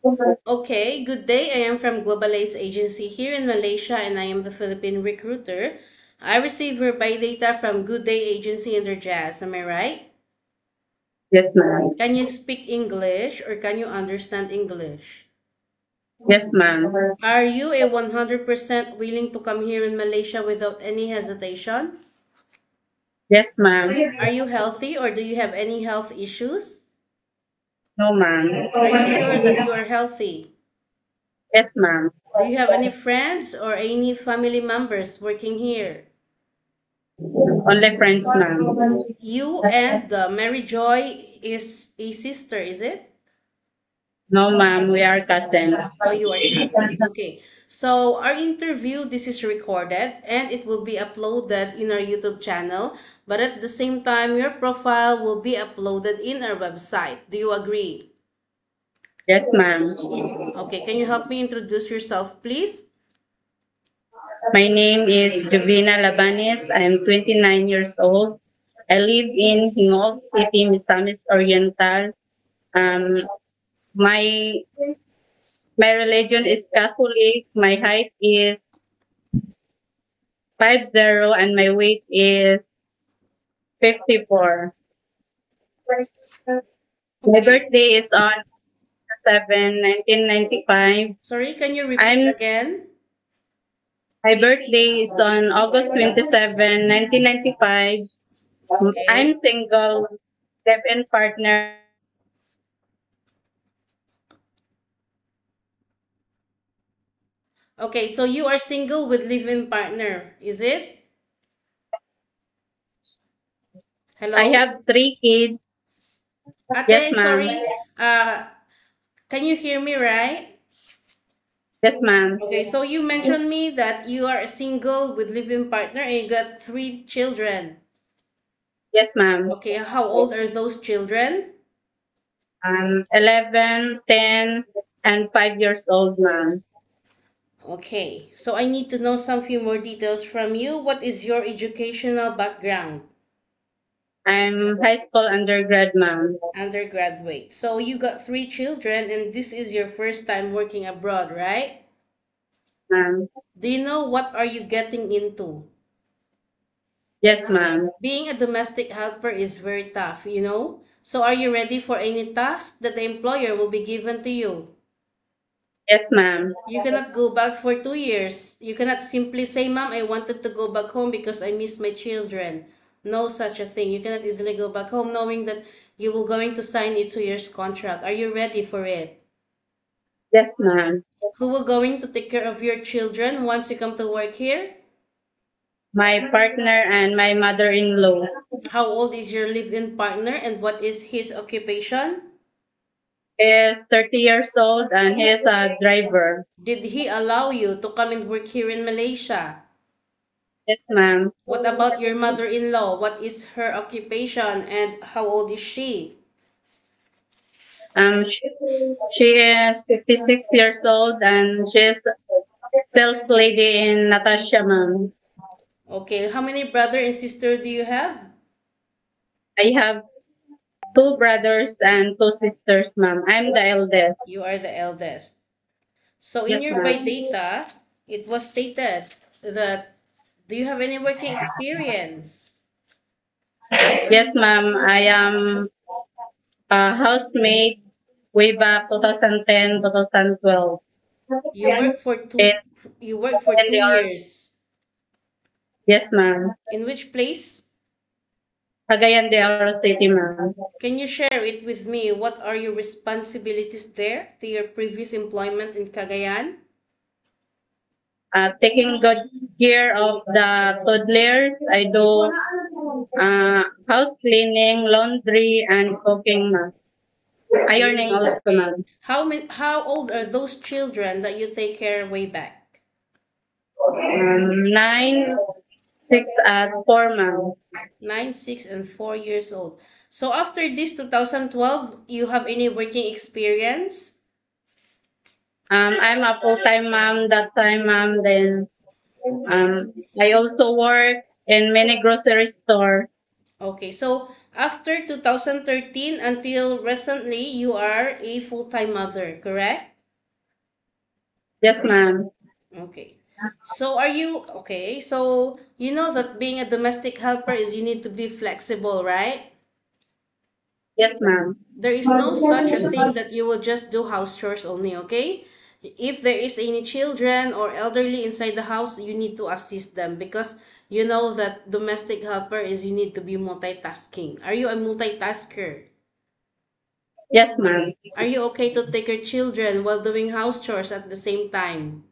Okay, good day. I am from Global Ace Agency here in Malaysia and I am the Philippine recruiter. I receive your buy data from Good Day Agency under Jazz. Am I right? Yes, ma'am. Can you speak English or can you understand English? Yes, ma'am. Are you a 100% willing to come here in Malaysia without any hesitation? Yes, ma'am. Are you healthy or do you have any health issues? No, ma'am. Are you sure that you are healthy? Yes, ma'am. Do you have any friends or any family members working here? Only friends, ma'am. You and Mary Joy is a sister, is it? No, ma'am. We are cousin. Oh, you are cousin. Okay. So our interview, this is recorded and it will be uploaded in our YouTube channel. But at the same time, your profile will be uploaded in our website. Do you agree? Yes, ma'am. Okay. Can you help me introduce yourself, please? My name is Jovina Labanes. I'm 29 years old. I live in Hingog City, Misamis Oriental. Um, my my religion is Catholic. My height is 50 and my weight is 54. My Okay. birthday is on 7, 1995. Sorry, can you repeat I'm again? My birthday is on August 27, 1995. I'm Okay. single, live-in partner. Okay, so you are single with live-in partner, is it? I Hello? have 3 kids. Yes, Ate, ma'am. sorry. Can you hear me right? Yes, ma'am. Okay, so you mentioned me that you are single with live-in partner and you got three children. Yes, ma'am. Okay, how old are those children? 11, 10, and 5 years old, ma'am. Okay, so I need to know some few more details from you. What is your educational background? I'm high school undergrad, ma'am. Undergraduate. So you got three children and this is your first time working abroad, right? Ma'am. Do you know what are you getting into? Yes, ma'am. Being a domestic helper is very tough, you know? So are you ready for any task that the employer will be given to you? Yes, ma'am. You cannot go back for 2 years. You cannot simply say, Ma'am, I wanted to go back home because I miss my children. No such a thing. You cannot easily go back home knowing that you will going to sign a 2 years contract. Are you ready for it? Yes, ma'am. Who will going to take care of your children once you come to work here? My partner and my mother-in-law How old is your live-in partner and what is his occupation? is 30 years old and he is a driver. Did he allow you to come and work here in Malaysia? Yes, ma'am. What about your mother-in-law? What is her occupation and how old is she? Um, she, she is 56 years old and she's sales lady in Natasha, ma'am. Okay, how many brother and sister do you have? I have 2 brothers and 2 sisters, ma'am. I'm the eldest. You are the eldest. So in Yes, your by ma'am. data, it was stated that do you have any working experience? Yes, ma'am. I am a housemaid way back 2010, 2012 You work for in, two you work for in two the RC. years. Yes, ma'am. In which place? Cagayan de Oro City, ma'am. Can you share it with me? What are your responsibilities there to your previous employment in Cagayan? Taking good care of the toddlers. I do house cleaning, laundry, and cooking, ma'am. Ironing Ironing, also, okay. ma'am. How old are those children that you take care way back? 9, 6, at 4, ma'am. 9, 6, and 4 years old. So after this 2012, you have any working experience? I'm a full-time mom that time, ma'am. Then I also work in many grocery stores. Okay, so after 2013 until recently, you are a full-time mother, correct? Yes, ma'am. Okay. So are you okay? So you know that being a domestic helper is you need to be flexible, right? Yes, ma'am. There is no such a thing that you will just do house chores only, okay? If there is any children or elderly inside the house, you need to assist them because you know that domestic helper is you need to be multitasking. Are you a multitasker? Yes, ma'am. Are you okay to take your children while doing house chores at the same time?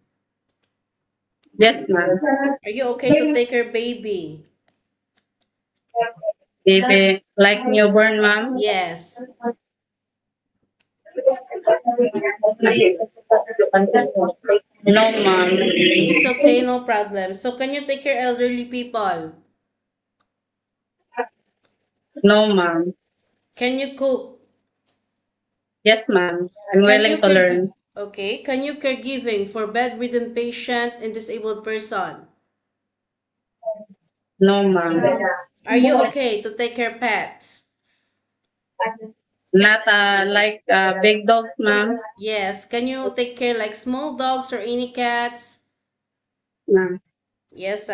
Yes, ma'am. Are you okay to take your baby? Baby, like newborn, ma'am? Yes. No, ma'am. It's okay, no problem. So can you take your elderly people? No, ma'am. Can you cook? Yes, ma'am. I'm Can willing you to care? learn. Okay. Can you caregiving for bedridden patient and disabled person? No, ma'am. Are you okay to take care pets? Not like big dogs, ma'am. Yes. Can you take care like small dogs or any cats? Ma'am. Yes,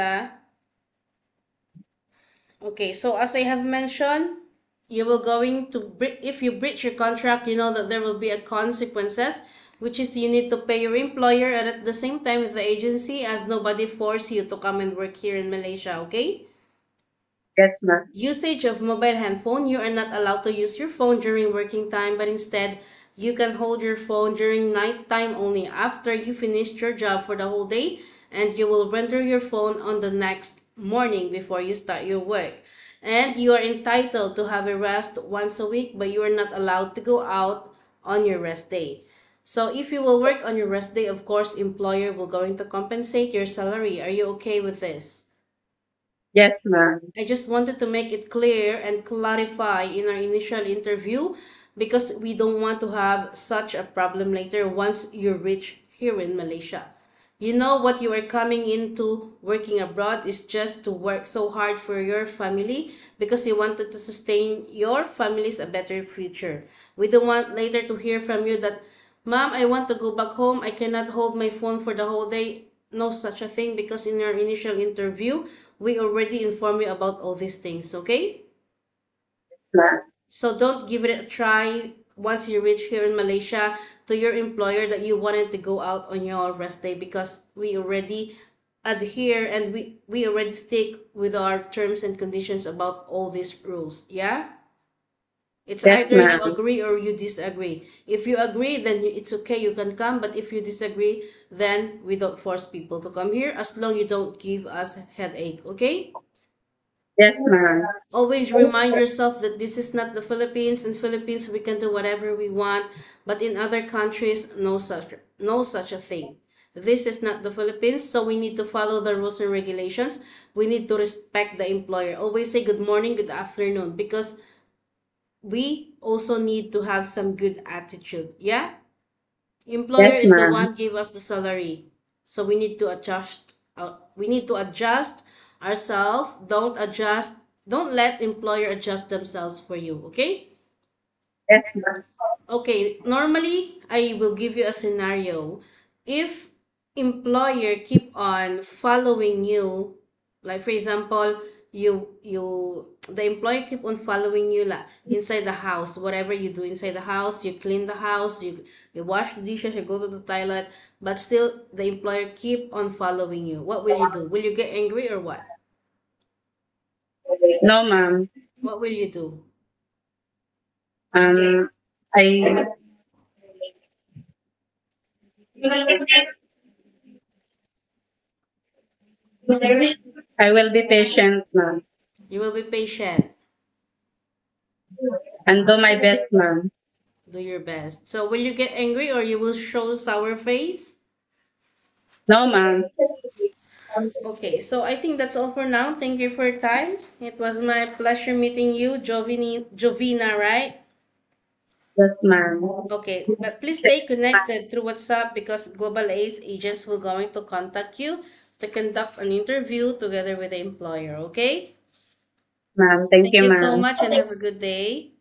Okay. So as I have mentioned, you will going to if you breach your contract, you know that there will be a consequences, which is you need to pay your employer and at the same time with the agency as nobody force you to come and work here in Malaysia, okay? Yes, ma'am. Usage of mobile handphone, you are not allowed to use your phone during working time, but instead you can hold your phone during night time only after you finished your job for the whole day, and you will render your phone on the next morning before you start your work. And you are entitled to have a rest once a week, but you are not allowed to go out on your rest day. So if you will work on your rest day, of course employer will going to compensate your salary. Are you okay with this? Yes, ma'am. I just wanted to make it clear and clarify in our initial interview because we don't want to have such a problem later once you reach here in Malaysia. You know what you are coming into working abroad is just to work so hard for your family because you wanted to sustain your family's a better future. We don't want later to hear from you that, Mom, I want to go back home. I cannot hold my phone for the whole day. No such a thing because in our initial interview, we already informed you about all these things, okay? Yes, ma'am. So don't give it a try once you reach here in Malaysia to your employer that you wanted to go out on your rest day because we already adhere and we already stick with our terms and conditions about all these rules. Yeah? It's Yes, either you ma'am. agree or you disagree. If you agree, then it's okay, you can come. But if you disagree, then we don't force people to come here as long you don't give us headache, okay? Yes, ma'am. Always remind yourself that this is not the Philippines. In Philippines, we can do whatever we want, but in other countries, no such a thing. This is not the Philippines, so we need to follow the rules and regulations. We need to respect the employer. Always say good morning, good afternoon, because we also need to have some good attitude. Yeah? Employer Yes, is the ma'am. one give us the salary. So we need to adjust ourselves. Don't let employer adjust themselves for you, okay? Yes, ma'am. Okay, normally I will give you a scenario. If employer keep on following you, like for example, the employer keep on following you inside the house, whatever you do inside the house, you clean the house, you wash the dishes, you go to the toilet, but still the employer keep on following you. What will you do? Will you get angry or what? No, ma'am. What will you do? Um, I I will be patient, ma'am, You will be patient. and do my best, ma'am. Do your best. So will you get angry or you will show sour face? No, ma'am. Okay, so I think that's all for now. Thank you for your time. It was my pleasure meeting you, Jovina, right? Yes, ma'am. Okay, but please stay connected through WhatsApp because Global Ace agents will going to contact you to conduct an interview together with the employer, okay? Ma'am. Thank Thank you, you so ma'am. much and have a good day.